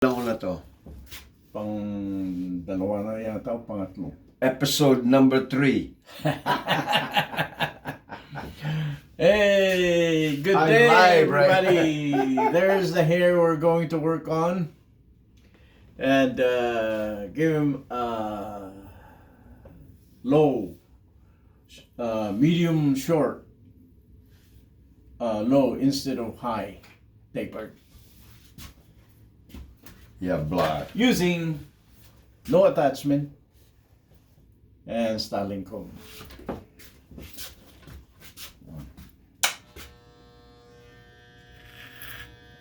Alam ko na to. Pang dalawa na yata o pangatlo. Episode number 3. Hey, good I'm day, live, right? everybody. There's the hair we're going to work on, and give him low, medium, short, low instead of high taper, Yeah, black. using no attachment and styling comb.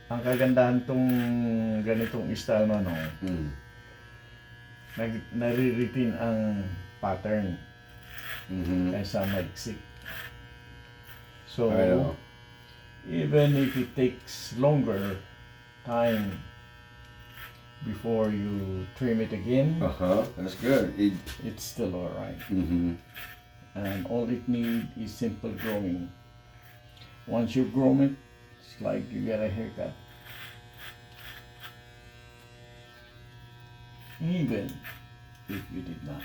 Ang kagandahan tong ganitong style na nare-retain ang pattern kaysa magsik. So, I know. even if it takes longer time before you trim it again, That's good. it's still alright. And all it needs is simple grooming. Once you groom it, it's like you get a haircut. Even if you did not.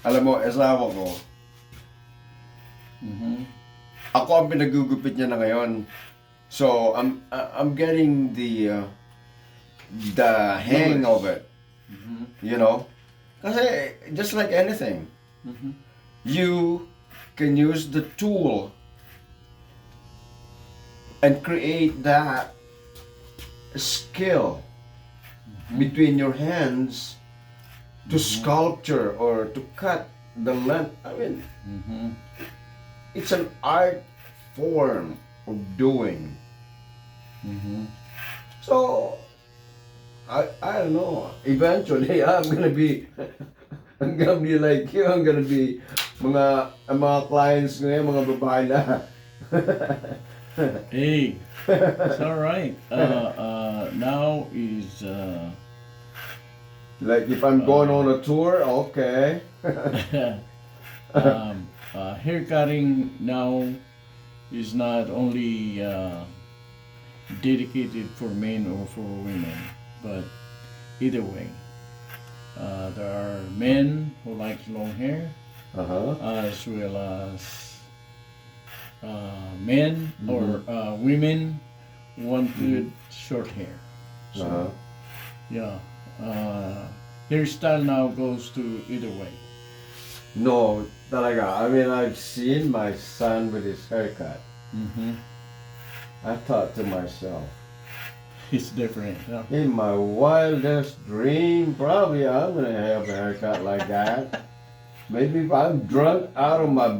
Alam mo, asawa ko, ako ang pinagugupit niya na ngayon. So, I'm getting the hang of it. You know? Kasi, just like anything, you can use the tool and create that skill between your hands to sculpture or to cut the length. I mean, it's an art form of doing. So, I don't know. Eventually, I'm gonna be like you. I'm gonna be mga clients ngayon, mga babae na. Hey, it's alright. Now is Like if I'm going on a tour, okay. hair cutting now is not only dedicated for men or for women, but either way. There are men who like long hair, as well as men or women who want good short hair. So, yeah, hairstyle now goes to either way. No, talaga. I mean, I've seen my son with his haircut. I thought to myself, It's different. Yeah. in my wildest dream, probably I'm gonna have a haircut like that. Maybe if I'm drunk out of my,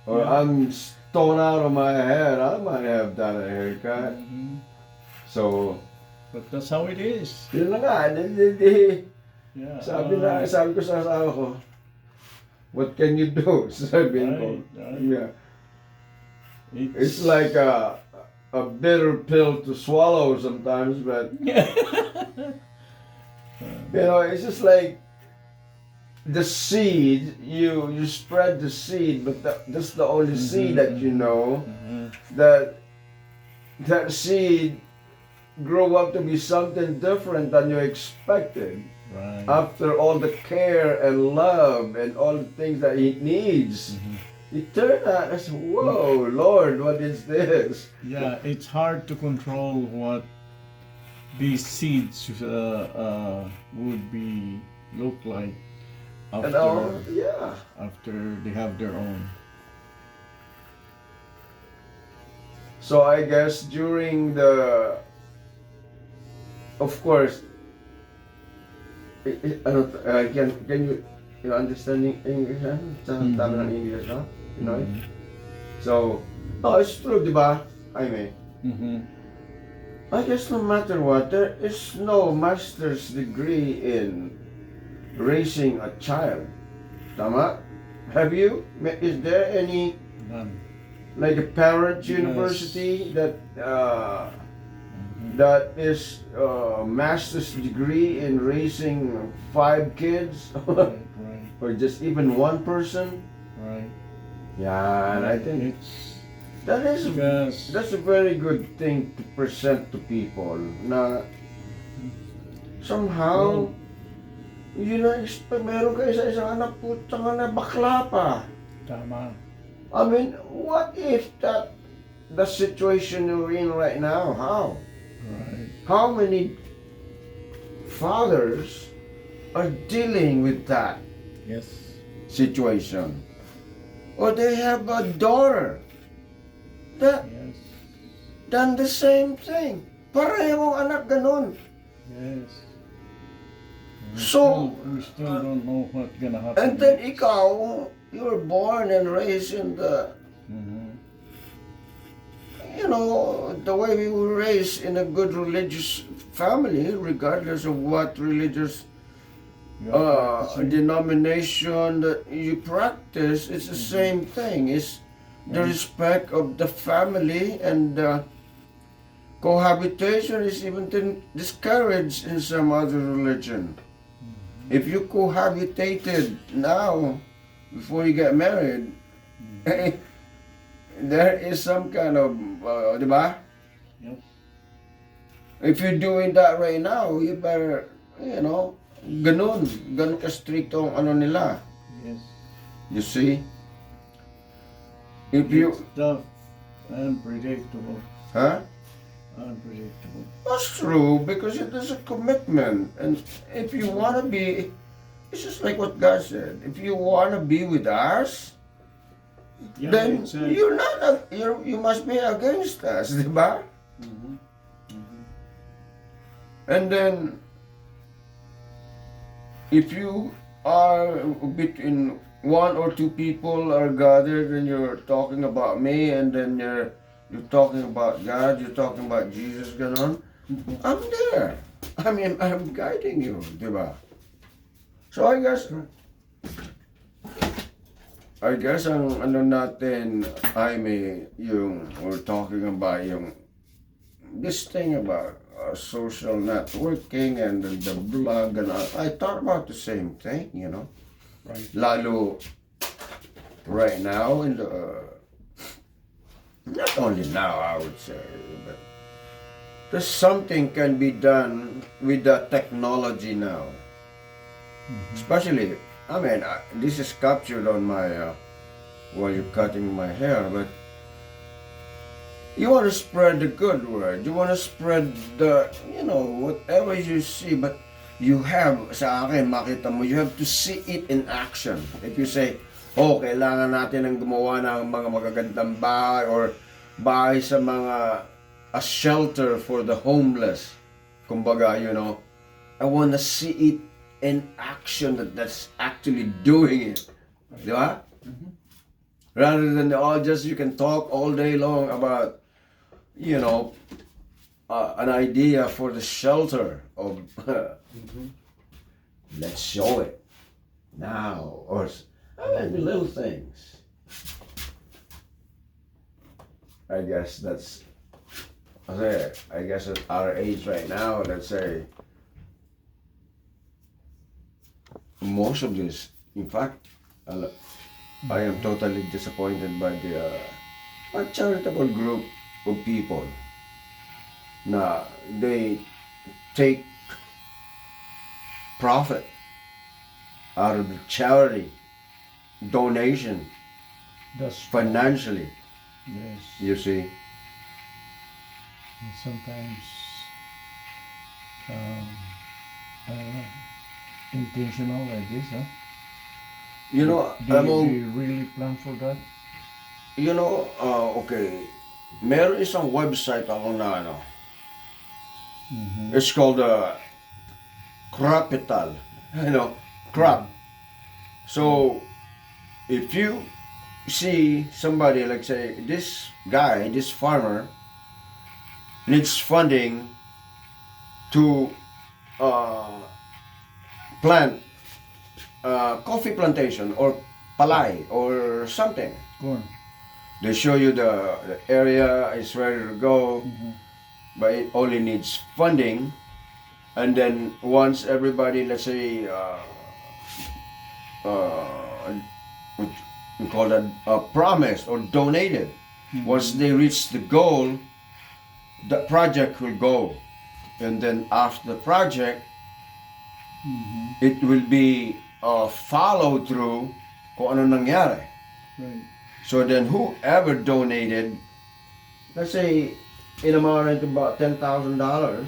or I'm stoned out of my head, I might have done a haircut. So, But that's how it is. yun na nga. Yeah. Sabi ko sa asawa ko, what can you do? Sabi ko, Right. yeah. It's like a bitter pill to swallow sometimes, but you know, it's just like the seed. You spread the seed, but that's the only seed that you know. That seed grow up to be something different than you expected. Right. After all the care and love and all the things that it needs, it turned out as, whoa, Lord, what is this? Yeah, it's hard to control what these seeds would be look like And after yeah. after they have their own. So I guess during the, of course, can you understand English? Tama ng English, no? You know it? So, it's true, di ba? I mean, I guess no matter what, there is no master's degree in raising a child. Tama? Have you? Is there any, None. like a parent Yes. university that is a master's degree in raising 5 kids? Right. Or just even one person? Right. Yeah, and I think it's Because that's a very good thing to present to people na somehow yun na expect meron kayo sa isang anak putang na bakla pa. tama. I mean, what if that the situation you're in right now? How? Right. How many fathers are dealing with that Yes. situation? Or they have a daughter that Yes. done the same thing. Parehong anak ganun. Yes. So, we still don't know what's gonna happen. and then ikaw, you were born and raised in the, you know, the way we were raised in a good religious family, regardless of what religious denomination that you practice, it's the same thing. It's the respect of the family, and cohabitation is even discouraged in some other religion. If you cohabitated now, before you get married, there is some kind of, di ba? Yep. If you're doing that right now, you better, you know, ganun ka stricto ang ano nila. Yes. You see? If you, It's tough and predictable. huh? Unpredictable. That's true, because it is a commitment. And if you want to be, it's just like what God said. If you want to be with us, Yeah, then it's you're not, you must be against us, di ba? And then, if you are between one or two people are gathered and you're talking about me, and then you're talking about God, you're talking about Jesus, ganon, I'm there. I mean, I'm guiding you, di ba? So I guess ang ano natin, Jaime, yung we're talking about yung this thing about social networking and the blog, and I thought about the same thing, you know. Right. Lalo right now in the not only now, I would say, but there's something can be done with the technology now. Especially, I mean, this is captured on my while you're cutting my hair, but you want to spread the good word. You want to spread the, you know, whatever you see, but you have, sa akin, makita mo, you have to see it in action. If you say, oh, kailangan natin ng gumawa ng mga magagandang bahay or bahay sa mga, a shelter for the homeless. Kumbaga, you know, I want to see it in action, that's actually doing it. Di ba? Rather than all just you can talk all day long about, you know, an idea for the shelter of let's show it now, or I mean little things. I guess that's, I guess at our age right now, let's say, most of this, in fact, I am totally disappointed by the a charitable group of people na they take profit out of the charity donation That's financially, yes. you see. And sometimes, I don't know, intentional like this, huh? You know, Do you really plan for that? you know, okay, meron isang website ako na ano, it's called Crapital, you know, crap. So, if you see somebody, like say, this guy, this farmer, needs funding to plant coffee plantation or palay or something. Corn. They show you the area is ready to go, but it only needs funding. And then once everybody, let's say, what we call that, promised or donated, Once they reach the goal, the project will go. And then after the project, it will be follow through kung ano nangyari. Right. So then whoever donated, let's say in amount to about $10,000,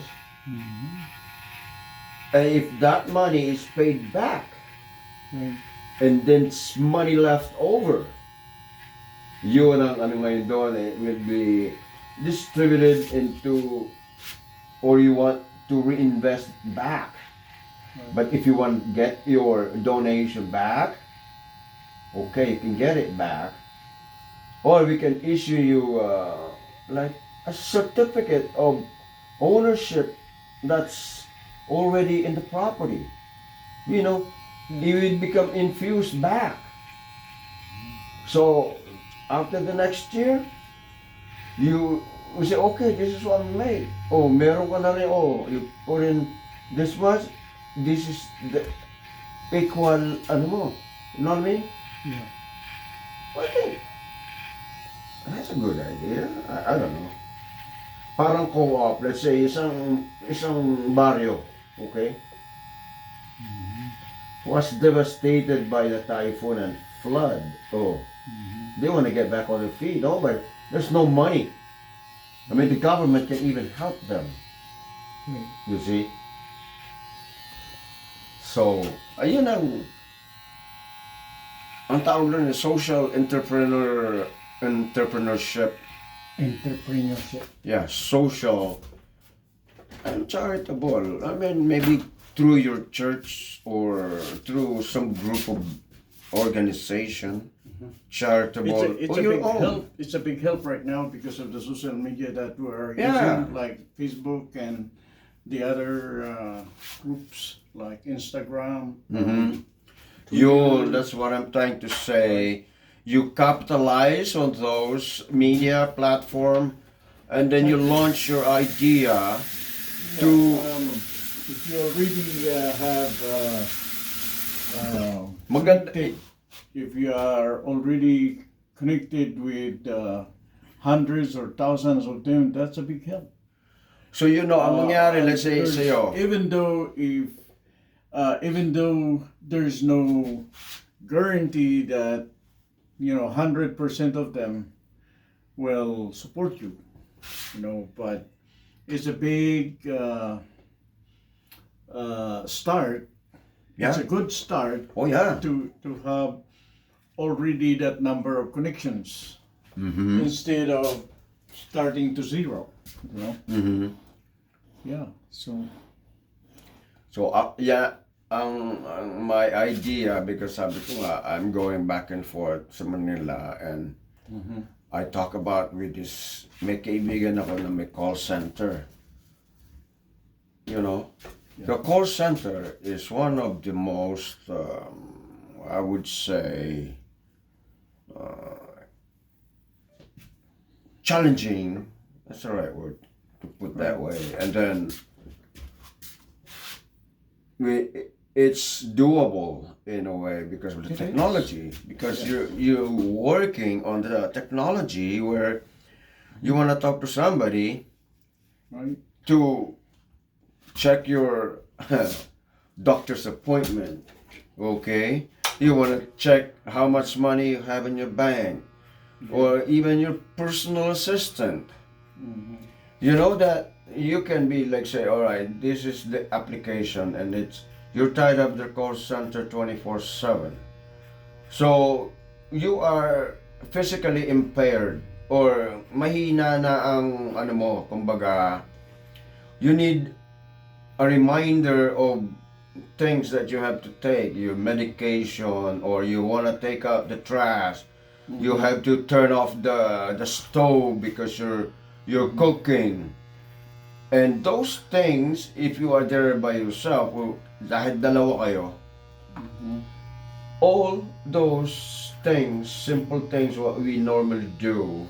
and if that money is paid back, Right. and then money left over, yun ang ano ngayon doon, it will be distributed into, or you want to reinvest back. But if you want to get your donation back, okay, you can get it back. Or we can issue you like a certificate of ownership that's already in the property. You know, it will become infused back. So after the next year, you say, okay, this is what I made. Oh, meron ka na rin. Oh, you put in this much. This is the equal, ano mo. You know what I mean? Yeah. I think that's a good idea. I don't know. Parang co-op. Let's say, isang barrio, okay? Was devastated by the typhoon and flood. Oh, they want to get back on their feet. No, but there's no money. I mean, the government can even help them. You see? So, ayun ang tawag doon, social entrepreneurship. Entrepreneurship. Yeah, social and charitable. I mean, maybe through your church or through some group of organization, charitable. It's a big help. It's a big help right now because of the social media that we're using, like Facebook and the other groups like Instagram. That's what I'm trying to say. You capitalize on those media platform, and then you launch your idea to. If you already have if you are already connected with hundreds or thousands of them, that's a big help. So ang mangyari, let's say sa'yo. Even though there's no guarantee that 100% of them will support you, but it's a big start. Yeah. It's a good start. Oh yeah. To have already that number of connections instead of starting to zero. Yeah. So my idea, because sabi ko nga, I'm going back and forth sa Manila, and I talk about with this, may kaibigan ako na may call center. The call center is one of the most, I would say, challenging, that's the right word to put that way, and then it's doable in a way because of the technology, because you're working on the technology where you want to talk to somebody, right, to check your doctor's appointment, okay? You want to check how much money you have in your bank, or even your personal assistant. You know that you can be like, say, all right, this is the application, and you're tied up the call center 24/7. So you are physically impaired, or mahina na ang ano mo, kumbaga, you need a reminder of things that you have to take, your medication, or you want to take out the trash. You have to turn off the stove because you're cooking. And those things, if you are there by yourself, or dahil dalawa kayo, all those things, simple things what we normally do,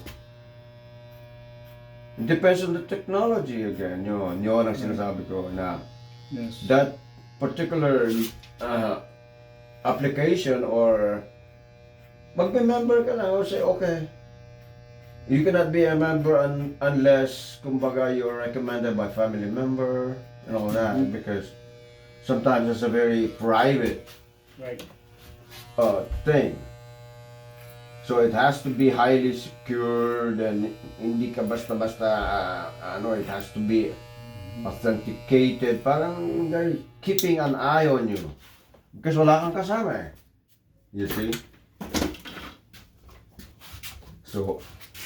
it depends on the technology again. Yun ang sinasabi ko na that particular application, or mag-member ka na, or say, okay, You cannot be a member unless, kumbaga, you're recommended by family member and all that, because sometimes it's a very private Right. thing. So it has to be highly secured, and hindi ka basta-basta, it has to be authenticated. Parang they're keeping an eye on you. Because wala kang kasama eh. You see? So,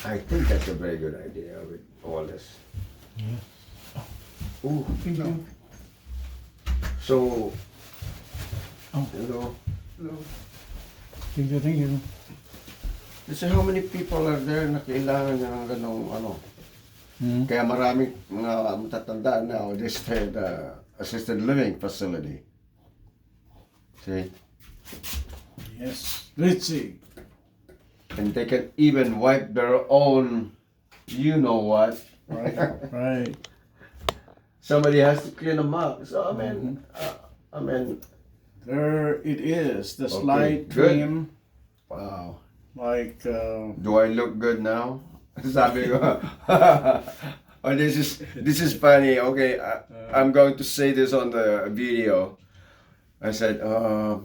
I think that's a very good idea with all this. Yeah. Ooh. No. So, Oh. hello. Hello. Thank you. Kasi how many people are there na kailangan niya ng ganong Kaya maraming mga matatanda now, this assisted living facility. See? Yes. Let's see. And they can even wipe their own, you know what. Right. Right. Somebody has to clean them up. So I mean, There it is. The Okay, slide good. trim. wow. Like. Do I look good now? Sabi ko. Oh, this is funny. Okay, I'm going to say this on the video. I said,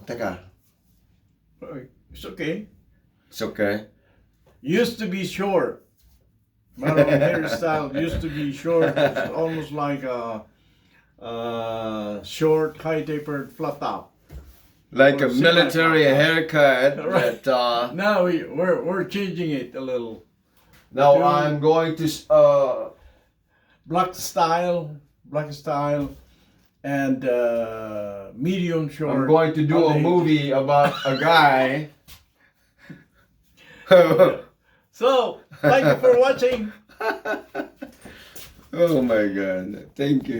teka, It's okay. it's okay. Used to be short. My hairstyle used to be short. It's almost like a short, high-tapered flat top. Like Or a military haircut. Right. That, Now we're changing it a little. now Dude. I'm going to Black style, and medium short. I'm going to do a late. movie about a guy. So, thank you for watching. Oh my God! Thank you.